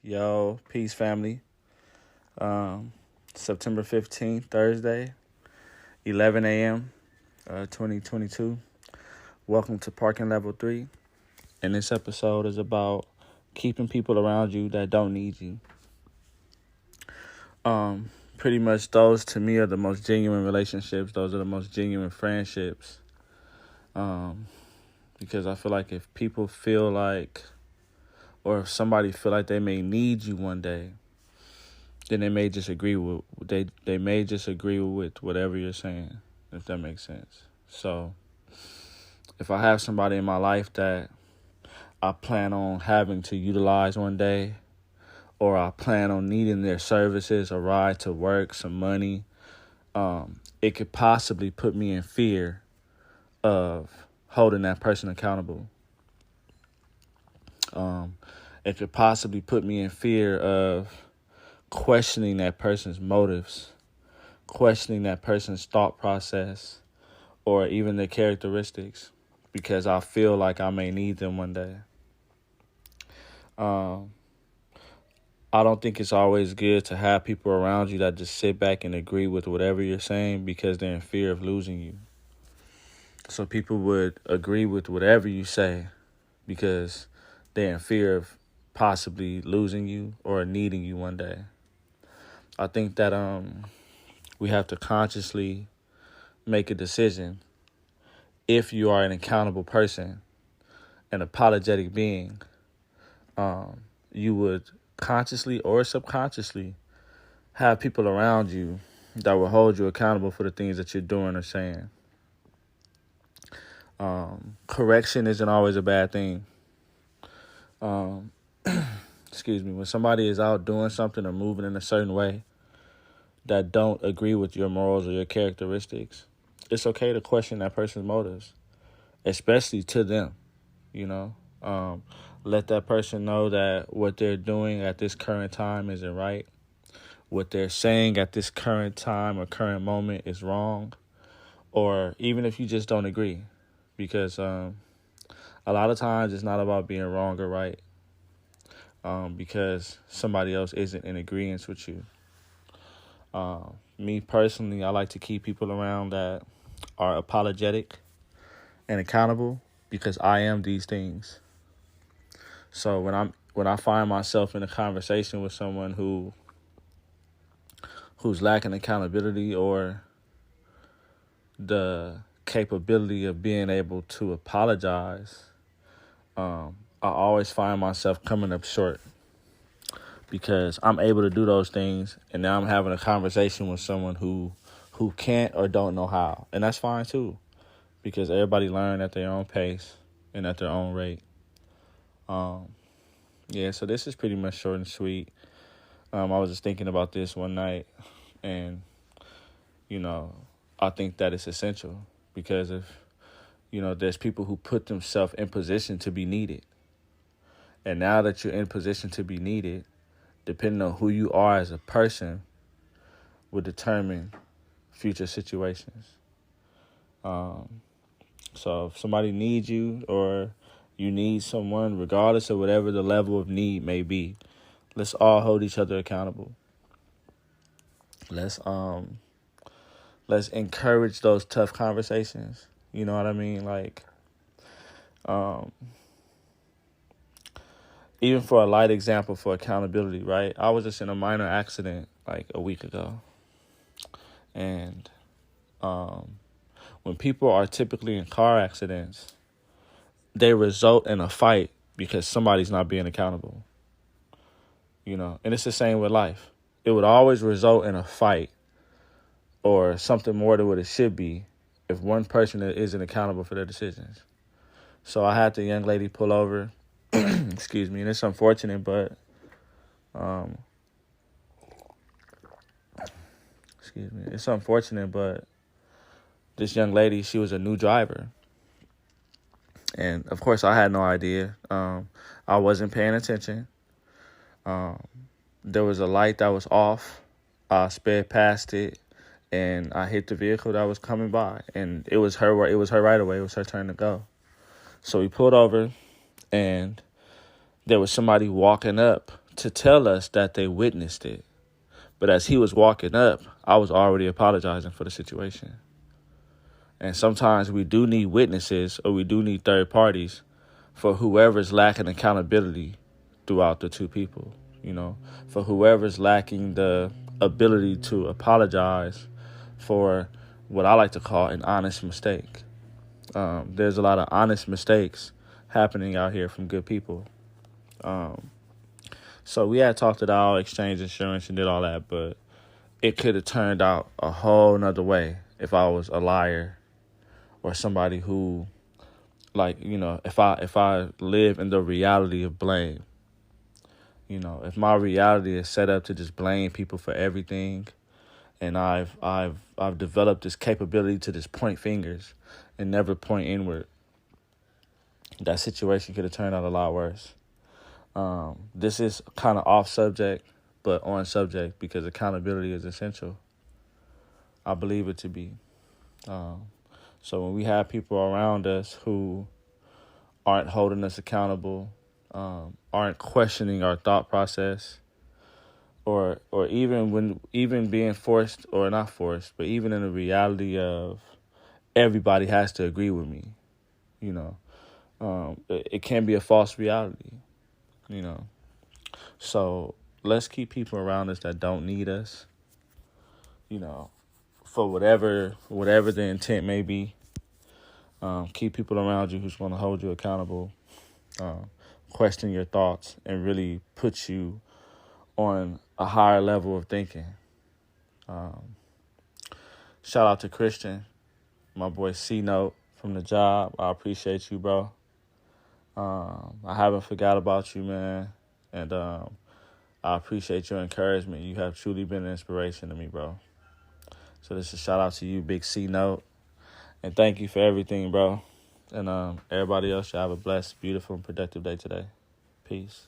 Yo, peace, family. Um, September 15th, Thursday, 11 a.m., 2022. Welcome to Parking Level 3. And this episode is about keeping people around you that don't need you. Pretty much those, to me, are the most genuine relationships. Those are the most genuine friendships. Because I feel like if people feel like, or if somebody feel like they may need you one day, then they may just agree with whatever you're saying, if that makes sense. So if I have somebody in my life that I plan on having to utilize one day, or I plan on needing their services, a ride to work, some money, it could possibly put me in fear of holding that person accountable. It could possibly put me in fear of questioning that person's motives, questioning that person's thought process, or even their characteristics, because I feel like I may need them one day. I don't think it's always good to have people around you that just sit back and agree with whatever you're saying because they're in fear of losing you. So people would agree with whatever you say because they're in fear of possibly losing you or needing you one day. I think that we have to consciously make a decision. If you are an accountable person, an apologetic being, you would consciously or subconsciously have people around you that will hold you accountable for the things that you're doing or saying. Correction isn't always a bad thing. Excuse me. When somebody is out doing something or moving in a certain way that don't agree with your morals or your characteristics, it's okay to question that person's motives, especially to them, you know. Let that person know that what they're doing at this current time isn't right. What they're saying at this current time or current moment is wrong. Or even if you just don't agree. Because a lot of times it's not about being wrong or right. Because somebody else isn't in agreement with you. Me personally, I like to keep people around that are apologetic and accountable because I am these things. So when I find myself in a conversation with someone who's lacking accountability or the capability of being able to apologize, I always find myself coming up short because I'm able to do those things, and now I'm having a conversation with someone who can't or don't know how, and that's fine too, because everybody learn at their own pace and at their own rate. Yeah, so this is pretty much short and sweet. I was just thinking about this one night, and, I think that it's essential because if, there's people who put themselves in position to be needed. And now that you're in position to be needed, depending on who you are as a person, will determine future situations. So if somebody needs you or you need someone, regardless of whatever the level of need may be, let's all hold each other accountable. Let's encourage those tough conversations. You know what I mean? Like, even for a light example for accountability, right? I was just in a minor accident like a week ago. And when people are typically in car accidents, they result in a fight because somebody's not being accountable. And it's the same with life. It would always result in a fight or something more than what it should be if one person isn't accountable for their decisions. So I had the young lady pull over. Excuse me, and it's unfortunate, but this young lady, she was a new driver. And of course I had no idea. I wasn't paying attention. There was a light that was off. I sped past it and I hit the vehicle that was coming by, and it was her right away. It was her turn to go. So we pulled over, and there was somebody walking up to tell us that they witnessed it. But as he was walking up, I was already apologizing for the situation. And sometimes we do need witnesses, or we do need third parties for whoever's lacking accountability throughout the two people, for whoever's lacking the ability to apologize for what I like to call an honest mistake. There's a lot of honest mistakes happening out here from good people. So we had talked it out, exchanged insurance and did all that, but it could have turned out a whole nother way if I was a liar or somebody who, if I live in the reality of blame. If my reality is set up to just blame people for everything, and I've developed this capability to just point fingers and never point inward, that situation could have turned out a lot worse. This is kind of off subject, but on subject, because accountability is essential. I believe it to be. So when we have people around us who aren't holding us accountable, aren't questioning our thought process, or even being forced, or not forced, but even in the reality of everybody has to agree with me, it can be a false reality, So let's keep people around us that don't need us, for whatever the intent may be. Keep people around you who's going to hold you accountable, question your thoughts, and really put you on a higher level of thinking. Shout out to Christian, my boy C-Note from the job. I appreciate you, bro. I haven't forgot about you, man. And I appreciate your encouragement. You have truly been an inspiration to me, bro. So this is a shout out to you, Big C-Note. And thank you for everything, bro. And everybody else should have a blessed, beautiful, and productive day today. Peace.